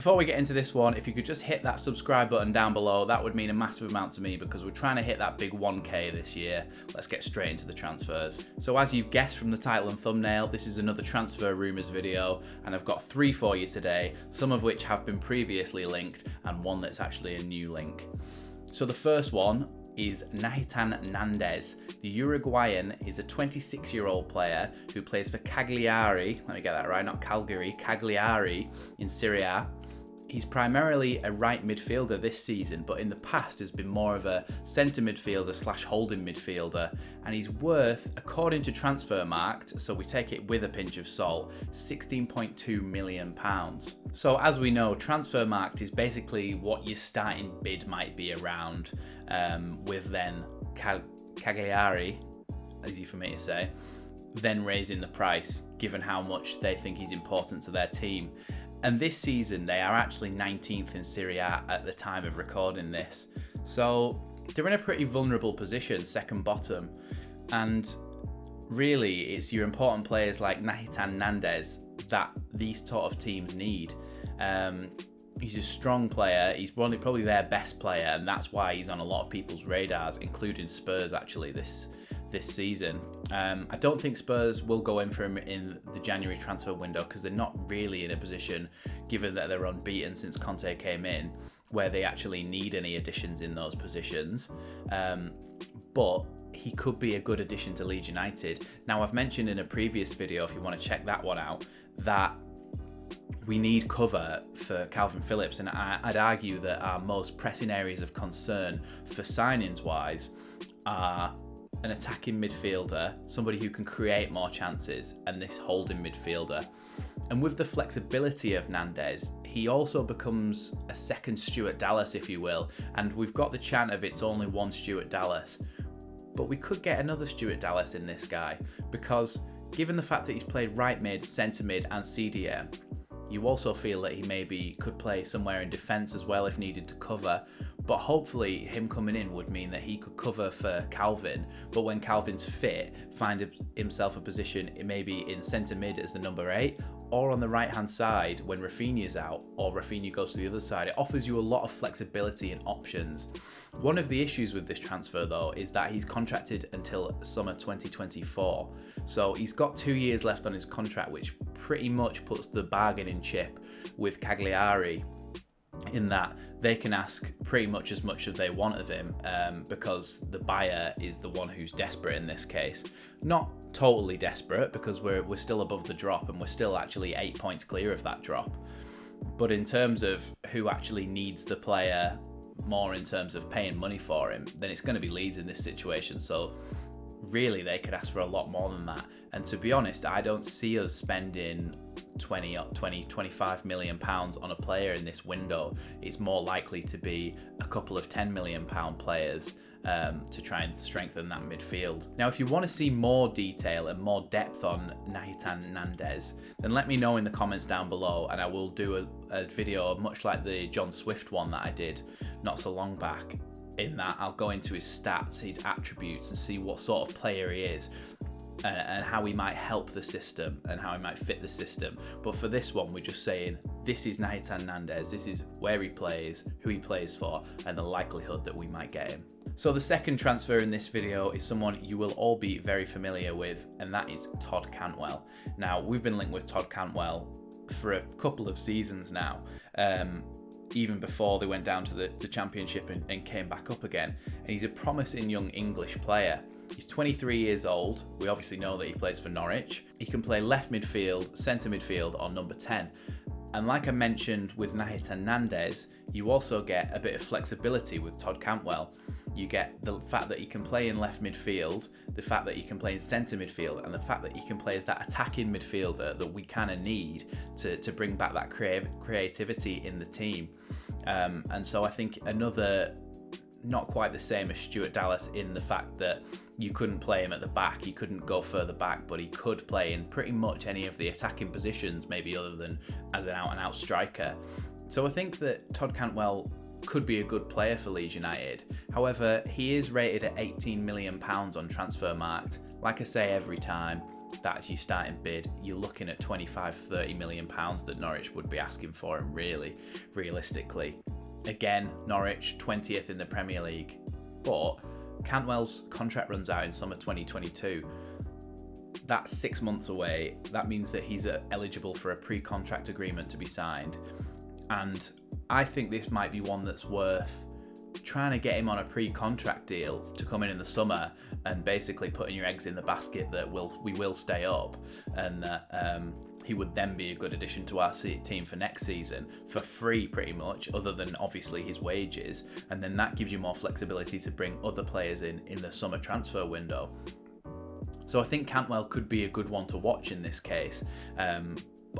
Before we get into this one, if you could just hit that subscribe button down below, that would mean a massive amount to me because we're trying to hit that big 1K this year. Let's get straight into the transfers. So as you've guessed from the title and thumbnail, this is another transfer rumours video, and I've got 3 for you today, some of which have been previously linked and one that's actually a new link. So the first one is Nahitan Nandez. The Uruguayan is a 26-year-old player who plays for Cagliari, let me get that right, not Calgary, Cagliari in Serie A. He's primarily a right midfielder this season, but in the past has been more of a centre midfielder / holding midfielder, and he's worth, according to Transfermarkt, so we take it with a pinch of salt, £16.2 million. So as we know, Transfermarkt is basically what your starting bid might be around, with then Cagliari, easy for me to say, then raising the price given how much they think he's important to their team. And this season, they are actually 19th in Serie A at the time of recording this. So they're in a pretty vulnerable position, second bottom. And really, it's your important players like Nahitan Nandez that these sort of teams need. He's a strong player. He's probably their best player, and that's why he's on a lot of people's radars, including Spurs actually this season. I don't think Spurs will go in for him in the January transfer window because they're not really in a position, given that they're unbeaten since Conte came in, where they actually need any additions in those positions. But he could be a good addition to Leeds United. Now, I've mentioned in a previous video, if you want to check that one out, that we need cover for Calvin Phillips, and I'd argue that our most pressing areas of concern for signings wise are an attacking midfielder, somebody who can create more chances, and this holding midfielder. And with the flexibility of Nandez, he also becomes a second Stuart Dallas, if you will, and we've got the chant of it's only one Stuart Dallas, but we could get another Stuart Dallas in this guy, because given the fact that he's played right mid, centre mid and CDM, you also feel that he maybe could play somewhere in defence as well if needed to cover. But hopefully him coming in would mean that he could cover for Calvin, but when Calvin's fit, find himself a position maybe in centre mid as the number 8, or on the right hand side when Rafinha's out, or Rafinha goes to the other side. It offers you a lot of flexibility and options. One of the issues with this transfer though is that he's contracted until summer 2024. So he's got 2 years left on his contract, which pretty much puts the bargaining chip with Cagliari, in that they can ask pretty much as much as they want of him, because the buyer is the one who's desperate in this case. Not totally desperate, because we're still above the drop and we're still actually 8 points clear of that drop. But in terms of who actually needs the player more in terms of paying money for him, then it's going to be Leeds in this situation. So really they could ask for a lot more than that. And to be honest, I don't see us spending 25 million pounds on a player in this window. It's more likely to be a couple of 10 million pound players to try and strengthen that midfield. Now, if you want to see more detail and more depth on Nahitan Nandez, then let me know in the comments down below, and I will do a video much like the John Swift one that I did not so long back, in that I'll go into his stats, his attributes, and see what sort of player he is, and how he might help the system and how he might fit the system. But for this one, we're just saying this is Nahitan Nandez, this is where he plays, who he plays for, and the likelihood that we might get him. So the second transfer in this video is someone you will all be very familiar with, and that is Todd Cantwell. Now, we've been linked with Todd Cantwell for a couple of seasons now, even before they went down to the championship and came back up again. And he's a promising young English player. He's 23 years old. We obviously know that he plays for Norwich. He can play left midfield, centre midfield, or number 10. And like I mentioned with Nahitan Nandez, you also get a bit of flexibility with Todd Cantwell. You get the fact that he can play in left midfield, the fact that he can play in centre midfield, and the fact that he can play as that attacking midfielder that we kind of need to bring back that creativity in the team. And so I think another, not quite the same as Stuart Dallas in the fact that you couldn't play him at the back, he couldn't go further back, but he could play in pretty much any of the attacking positions, maybe other than as an out-and-out striker. So I think that Todd Cantwell could be a good player for Leeds United. However, he is rated at £18 million on Transfermarkt. Like I say every time, that's your starting bid, you're looking at 25-30 million pounds that Norwich would be asking for him, really, realistically. Again, Norwich 20th in the Premier League, but Cantwell's contract runs out in summer 2022. That's 6 months away. That means that he's eligible for a pre-contract agreement to be signed. And I think this might be one that's worth trying to get him on a pre-contract deal to come in the summer and basically putting your eggs in the basket that we will stay up, and that he would then be a good addition to our team for next season for free pretty much, other than obviously his wages. And then that gives you more flexibility to bring other players in the summer transfer window. So I think Cantwell could be a good one to watch in this case.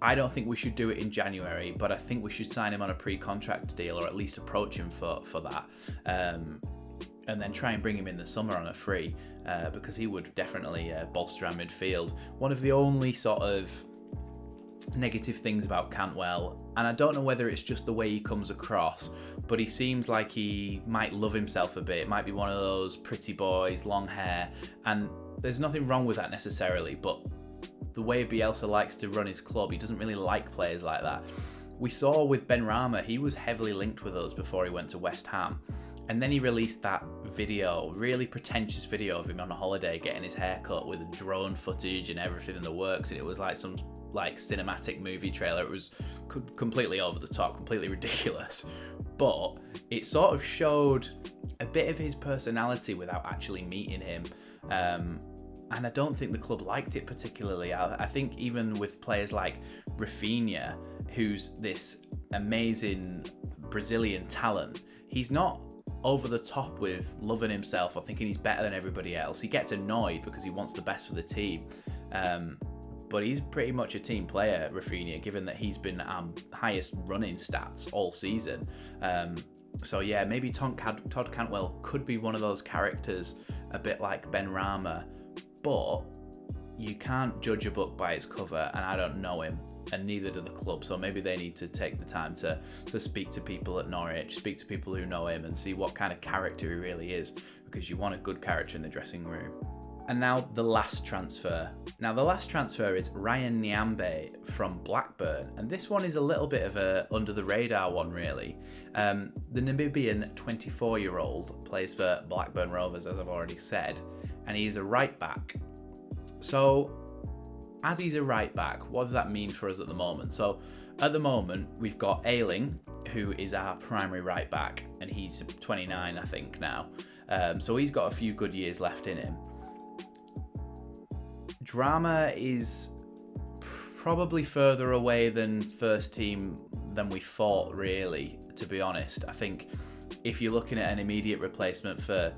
I don't think we should do it in January, but I think we should sign him on a pre-contract deal, or at least approach him for that. And then try and bring him in the summer on a free, because he would definitely bolster our midfield. One of the only sort of negative things about Cantwell, and I don't know whether it's just the way he comes across, but he seems like he might love himself a bit. It might be one of those pretty boys, long hair, and there's nothing wrong with that necessarily, but the way Bielsa likes to run his club, he doesn't really like players like that. We saw with Ben Rama, he was heavily linked with us before he went to West Ham. And then he released that video, really pretentious video of him on a holiday getting his hair cut with drone footage and everything in the works. And it was like some cinematic movie trailer. It was completely over the top, completely ridiculous. But it sort of showed a bit of his personality without actually meeting him. And I don't think the club liked it particularly. I think even with players like Rafinha, who's this amazing Brazilian talent, he's not over the top with loving himself or thinking he's better than everybody else. He gets annoyed because he wants the best for the team. But he's pretty much a team player, Rafinha, given that he's been our highest running stats all season. So yeah, maybe Todd Cantwell could be one of those characters, a bit like Ben Rama, but you can't judge a book by its cover, and I don't know him, and neither do the club. So maybe they need to take the time to speak to people at Norwich, speak to people who know him, and see what kind of character he really is, because you want a good character in the dressing room. And now the last transfer. Now the last transfer is Ryan Nyambe from Blackburn, and this one is a little bit of a under the radar one, really. The Namibian 24-year-old plays for Blackburn Rovers, as I've already said, and he's a right back. So as he's a right back, what does that mean for us at the moment? So at the moment, we've got Ayling, who is our primary right back, and he's 29, I think, now. So he's got a few good years left in him. Drama is probably further away than first team than we thought, really, to be honest. I think if you're looking at an immediate replacement for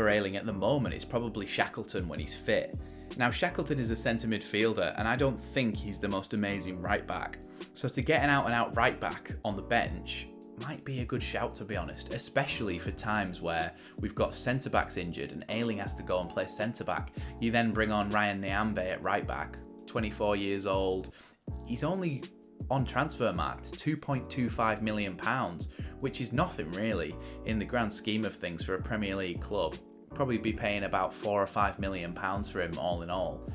Ayling at the moment, it's probably Shackleton when he's fit. Now, Shackleton is a centre midfielder, and I don't think he's the most amazing right back. So to get an out-and-out right back on the bench might be a good shout, to be honest, especially for times where we've got centre-backs injured and Ayling has to go and play centre-back. You then bring on Ryan Nyambe at right back, 24 years old. He's only on transfer marked £2.25 million, which is nothing really in the grand scheme of things for a Premier League club. Probably be paying about £4 or £5 million for him all in all.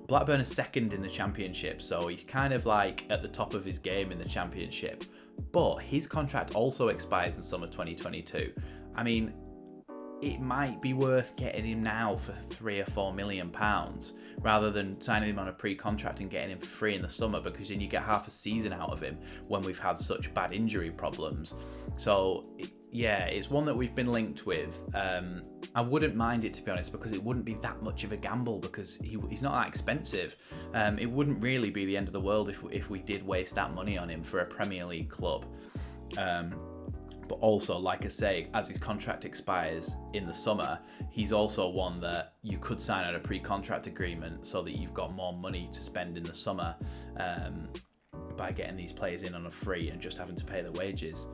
Blackburn is second in the Championship, so he's kind of like at the top of his game in the Championship. But his contract also expires in summer 2022. I mean, it might be worth getting him now for £3 or £4 million rather than signing him on a pre-contract and getting him for free in the summer, because then you get half a season out of him when we've had such bad injury problems. So yeah, it's one that we've been linked with. I wouldn't mind it, to be honest, because it wouldn't be that much of a gamble, because he's not that expensive. It wouldn't really be the end of the world if we did waste that money on him for a Premier League club. But also, like I say, as his contract expires in the summer, he's also one that you could sign on a pre-contract agreement so that you've got more money to spend in the summer by getting these players in on a free and just having to pay the wages.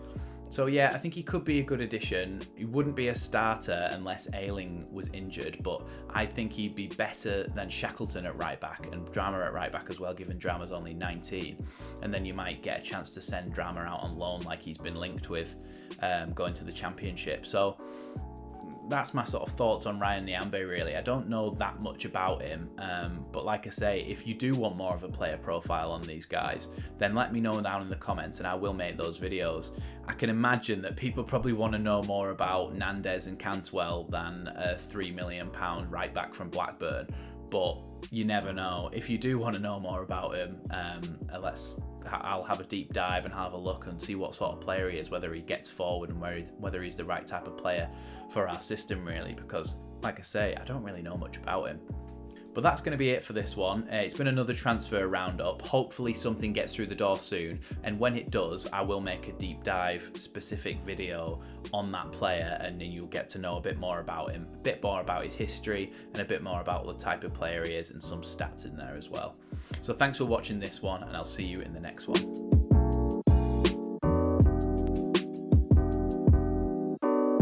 So yeah, I think he could be a good addition. He wouldn't be a starter unless Ayling was injured, but I think he'd be better than Shackleton at right back and Drama at right back as well, given Drama's only 19. And then you might get a chance to send Drama out on loan like he's been linked with, going to the Championship. So that's my sort of thoughts on Ryan Nyambe really. I don't know that much about him, but like I say, if you do want more of a player profile on these guys, then let me know down in the comments and I will make those videos. I can imagine that people probably want to know more about Nandez and Cantwell than a £3 million right back from Blackburn, but you never know. If you do want to know more about him, I'll have a deep dive and have a look and see what sort of player he is, whether he gets forward and whether he's the right type of player for our system really, because like I say, I don't really know much about him. But that's going to be it for this one. It's been another transfer roundup. Hopefully something gets through the door soon, and when it does, I will make a deep dive specific video on that player, and then you'll get to know a bit more about him, a bit more about his history, and a bit more about the type of player he is, and some stats in there as well. So thanks for watching this one, and I'll see you in the next one.